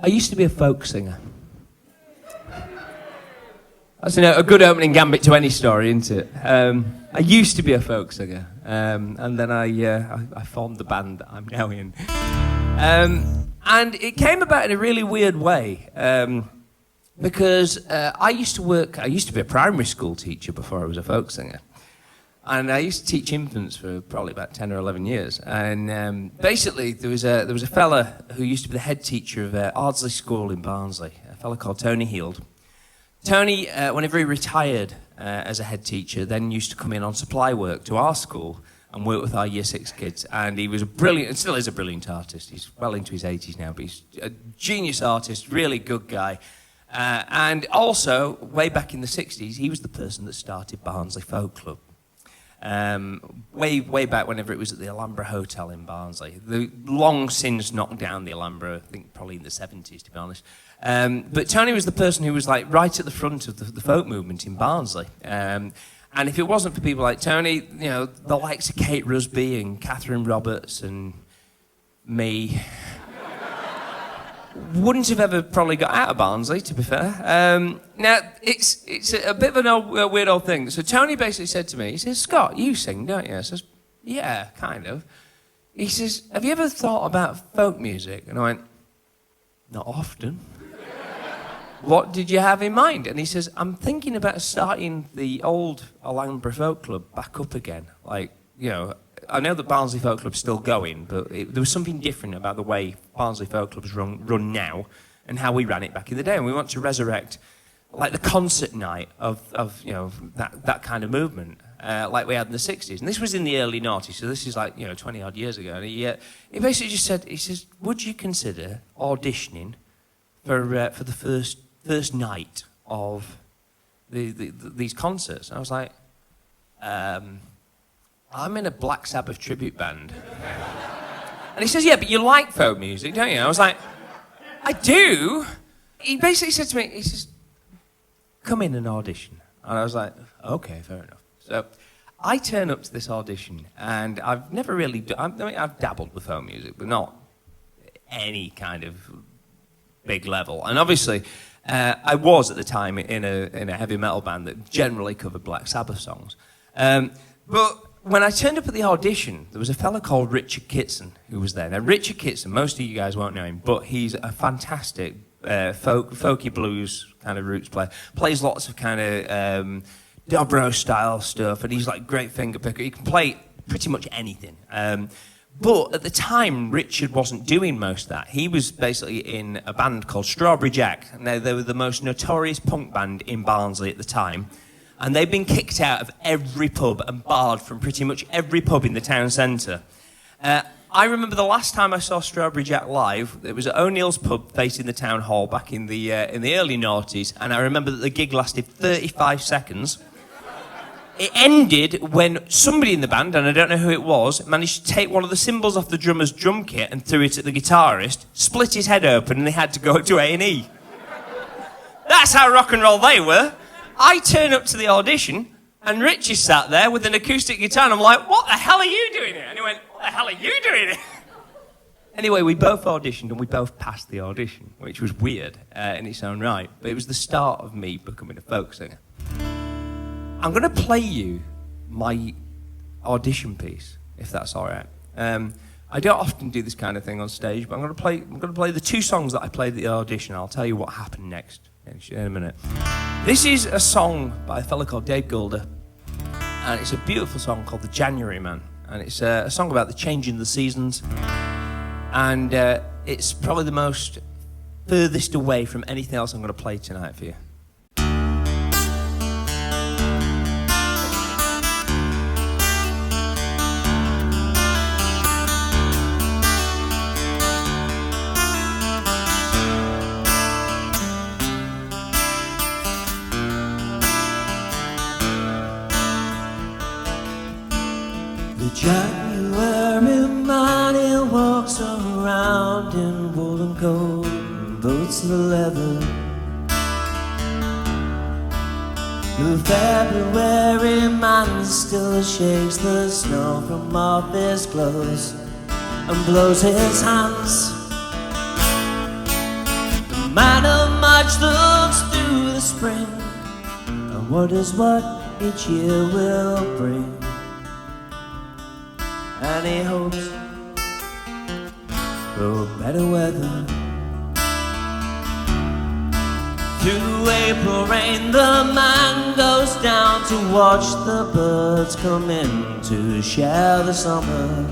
I used to be a folk singer. That's a good opening gambit to any story, isn't it? I used to be a folk singer, and then I formed the band that I'm now in. And it came about in a really weird way, because I used to be a primary school teacher before I was a folk singer. And I used to teach infants for probably about 10 or 11 years. And basically, there was a fella who used to be the head teacher of Ardsley School in Barnsley, a fella called Tony Heald. Tony, whenever he retired as a head teacher, then used to come in on supply work to our school and work with our Year 6 kids. And he was a brilliant, and still is a brilliant artist. He's well into his 80s now, but he's a genius artist, really good guy. And also, way back in the 60s, he was the person that started Barnsley Folk Club. Way back whenever it was at the Alhambra Hotel in Barnsley. The long since knocked down the Alhambra, I think probably in the 70s, to be honest. But Tony was the person who was like right at the front of the folk movement in Barnsley. And if it wasn't for people like Tony, you know, the likes of Kate Rusby and Catherine Roberts and me wouldn't have ever probably got out of Barnsley, to be fair. Now, it's a bit of a weird old thing. So Tony basically said to me, he says, Scott, you sing, don't you? I says, yeah, kind of. He says, have you ever thought about folk music? And I went, not often. What did you have in mind? And he says, I'm thinking about starting the old Alhambra Folk Club back up again. Like, you know, I know that Barnsley Folk Club's still going, but there was something different about the way Barnsley Folk Club's run now and how we ran it back in the day. And we want to resurrect, like, the concert night of you know, that kind of movement, like we had in the 60s. And this was in the early 90s, so this is like, you know, 20-odd years ago. And he basically just said, he says, would you consider auditioning for the first night of these concerts? And I was like, I'm in a Black Sabbath tribute band. And he says, yeah, but you like folk music, don't you? I was like, I do. He basically said to me, he says, come in and audition. And I was like, okay, fair enough. So I turn up to this audition, and I've never really I've dabbled with folk music, but not any kind of big level. And obviously, I was at the time in a heavy metal band that generally covered Black Sabbath songs. But when I turned up at the audition, there was a fella called Richard Kitson who was there. Now, Richard Kitson, most of you guys won't know him, but he's a fantastic folky blues kind of roots player. Plays lots of kind of dobro-style stuff, and he's like great finger picker. He can play pretty much anything. But at the time, Richard wasn't doing most of that. He was basically in a band called Strawberry Jack. Now, they were the most notorious punk band in Barnsley at the time. And they've been kicked out of every pub and barred from pretty much every pub in the town centre. I remember the last time I saw Strawberry Jack live, it was at O'Neill's pub facing the town hall back in the early noughties, and I remember that the gig lasted 35 seconds. It ended when somebody in the band, and I don't know who it was, managed to take one of the cymbals off the drummer's drum kit and threw it at the guitarist, split his head open, and they had to go to A&E. That's how rock and roll they were. I turn up to the audition, and Richie sat there with an acoustic guitar, and I'm like, what the hell are you doing here? And he went, what the hell are you doing here? Anyway, we both auditioned, and we both passed the audition, which was weird in its own right, but it was the start of me becoming a folk singer. I'm going to play you my audition piece, if that's all right. I don't often do this kind of thing on stage, but I'm going to play the two songs that I played at the audition. I'll tell you what happened next in a minute. This is a song by a fella called Dave Goulder, and it's a beautiful song called The January Man, and it's a song about the changing of the seasons, and it's probably the most furthest away from anything else I'm going to play tonight for you. January man, he walks around in woolen coat and boots of leather. The February man still shakes the snow from off his clothes and blows his hands. man of much looks through the spring and wonders what each year will bring, and he hopes for better weather. Through April rain the man goes down to watch the birds come in to share the summer.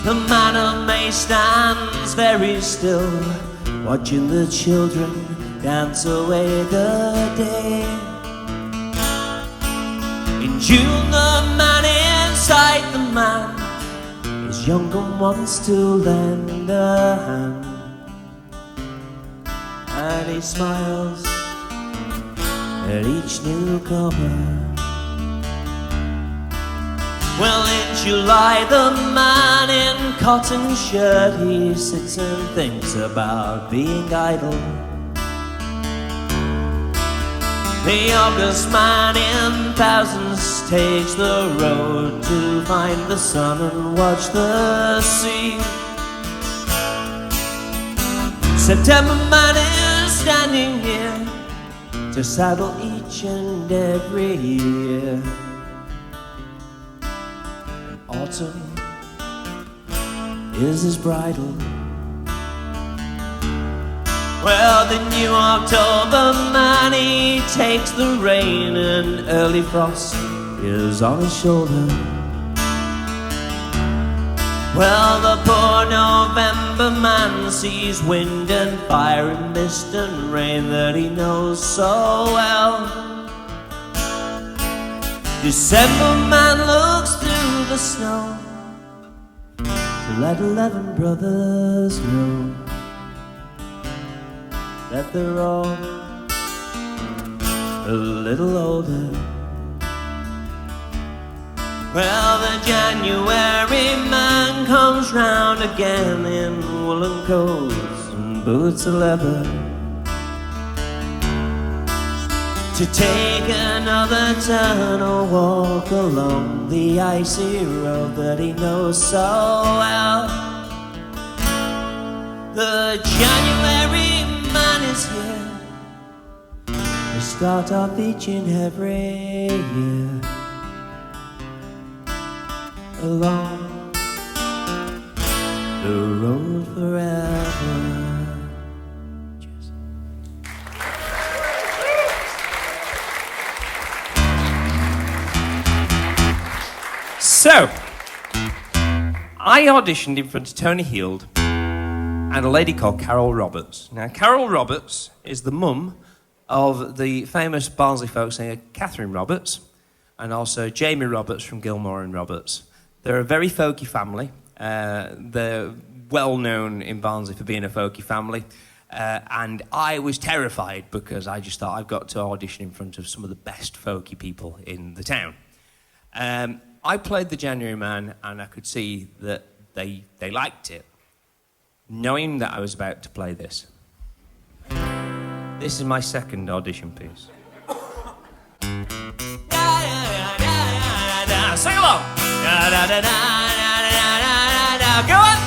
The man of May stands very still, watching the children dance away the day. In June the man inside the man is young and wants to lend a hand, and he smiles at each newcomer. Well, in July the man in cotton shirt, he sits and thinks about being idle. The August man in thousands takes the road to find the sun and watch the sea. September man is standing here to saddle each and every year. And autumn is his bridal. Well, the new October man, he takes the rain and early frost is on his shoulder. Well, the poor November man sees wind and fire and mist and rain that he knows so well. December man looks through the snow to let 11 brothers know that they're all a little older. Well, the January man comes round again in woolen coats and boots of leather to take another turn or walk along the icy road that he knows so well. The January man is here to start off each and every year along the road forever. Cheers. So, I auditioned in front of Tony Heald and a lady called Carol Roberts. Now, Carol Roberts is the mum of the famous Barnsley folk singer Catherine Roberts, and also Jamie Roberts from Gilmore and Roberts. They're a very folky family. They're well known in Barnsley for being a folky family. And I was terrified because I just thought I've got to audition in front of some of the best folky people in the town. I played the January man and I could see that they liked it, knowing that I was about to play this. This is my second audition piece. Sing along! Go on!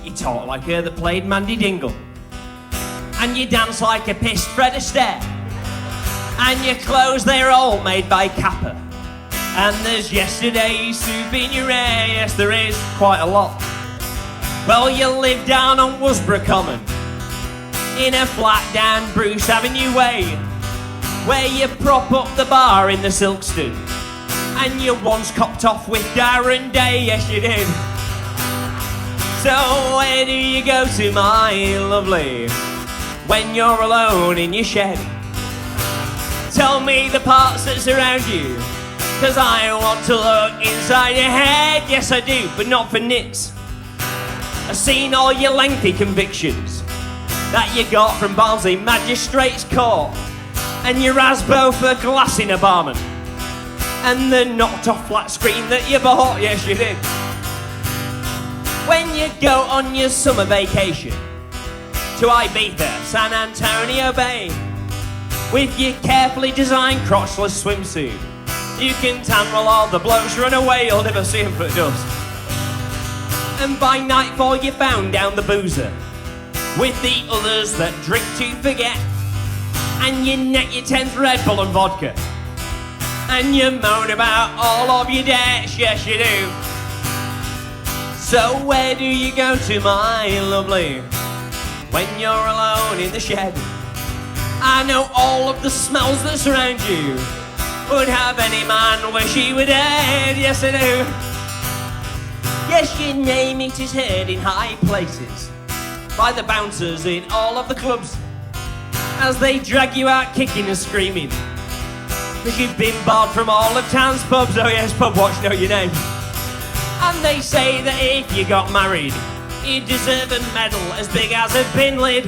You talk like her that played Mandy Dingle, and you dance like a pissed Fred Astaire, and your clothes, they're all made by Kappa. And there's yesterday's soup in your hair, yes there is, quite a lot. Well, you live down on Worsborough Common, in a flat down Bruce Avenue way, where you prop up the bar in the Silkstone, and you once copped off with Darren Day, yes you did. So where do you go to, my lovely, when you're alone in your shed? Tell me the parts that surround you, 'cause I want to look inside your head. Yes I do, but not for nits. I've seen all your lengthy convictions that you got from Barnsley Magistrates Court, and your Rasbo for glassing a barman, and the knocked off flat screen that you bought. Yes you did. When you go on your summer vacation to Ibiza, San Antonio Bay. With your carefully designed crotchless swimsuit, you can tan while all the blokes run away, you'll never see them for dust. And by nightfall you found down the boozer with the others that drink to forget. And you net your 10th Red Bull and vodka, and you moan about all of your debts, yes you do. So where do you go to, my lovely, when you're alone in the shed? I know all of the smells that surround you would have any man wish he were dead, yes I do. Yes, your name it is heard in high places by the bouncers in all of the clubs as they drag you out kicking and screaming, because you've been barred from all of town's pubs. Oh yes, pub watch, know your name. And they say that if you got married, you'd deserve a medal as big as a bin lid,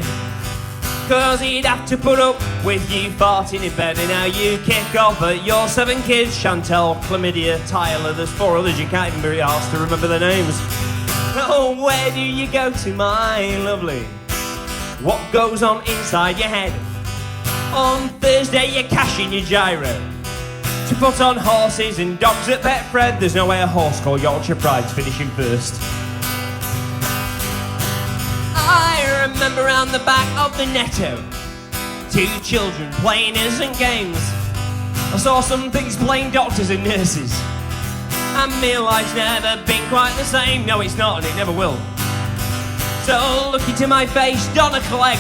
cause he'd have to put up with you farting in bed. And now you kick off at your 7 kids, Chantel, Chlamydia, Tyler, there's 4 others you can't even be asked to remember their names. Oh, where do you go to, my lovely? What goes on inside your head? On Thursday you're cashing your gyro to put on horses and dogs at Betfred. There's no way a horse called Yorkshire Pride's finishing first. I remember round the back of the Netto 2 children playing innocent games. I saw some things playing doctors and nurses, and my life's never been quite the same. No, it's not, and it never will. So look into my face, Donna Clegg,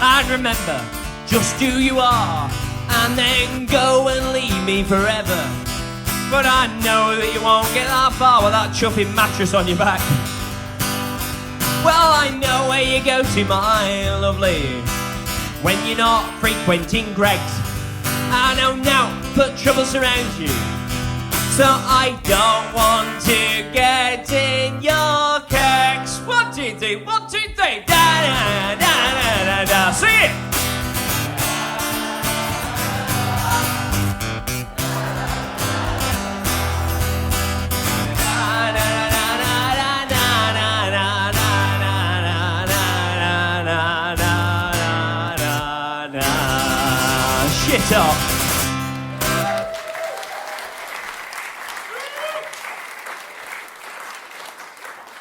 and remember just who you are, and then go and leave me forever. But I know that you won't get that far with that chuffing mattress on your back. Well, I know where you go to, my lovely, when you're not frequenting Greg's. I know now that trouble surrounds you, so I don't want to get in your cakes. 1, 2, 3, 1, 2, 3, da da da da da da. Sing it! Shit up.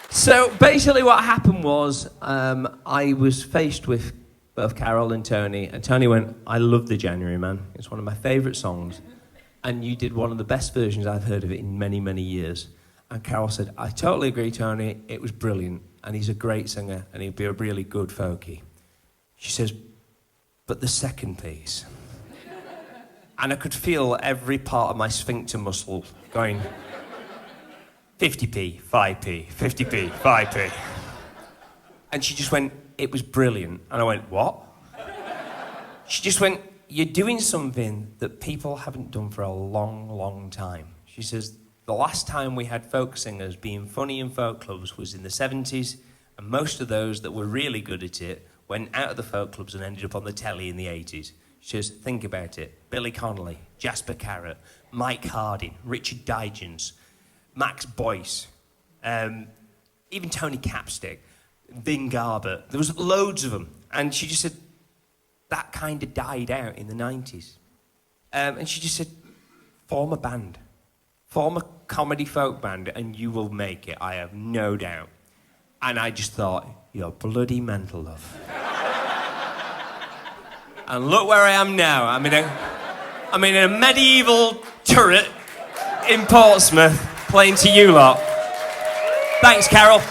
So basically what happened was I was faced with both Carol and Tony went, I love the January Man. It's one of my favourite songs. And you did one of the best versions I've heard of it in many, many years. And Carol said, I totally agree, Tony. It was brilliant. And he's a great singer and he'd be a really good folkie. She says, but the second piece. And I could feel every part of my sphincter muscle going 50p, 5p, 50p, 5p. And she just went, it was brilliant. And I went, what? She just went, you're doing something that people haven't done for a long, long time. She says, the last time we had folk singers being funny in folk clubs was in the 70s, and most of those that were really good at it went out of the folk clubs and ended up on the telly in the 80s. She says, think about it. Billy Connolly, Jasper Carrott, Mike Harding, Richard Digins, Max Boyce, even Tony Capstick, Vin Garber. There was loads of them. And she just said, that kind of died out in the 90s. And she just said, form a band. Form a comedy folk band and you will make it, I have no doubt. And I just thought, you're bloody mental, love. And look where I am now. I'm in a medieval turret in Portsmouth playing to you lot. Thanks, Carol.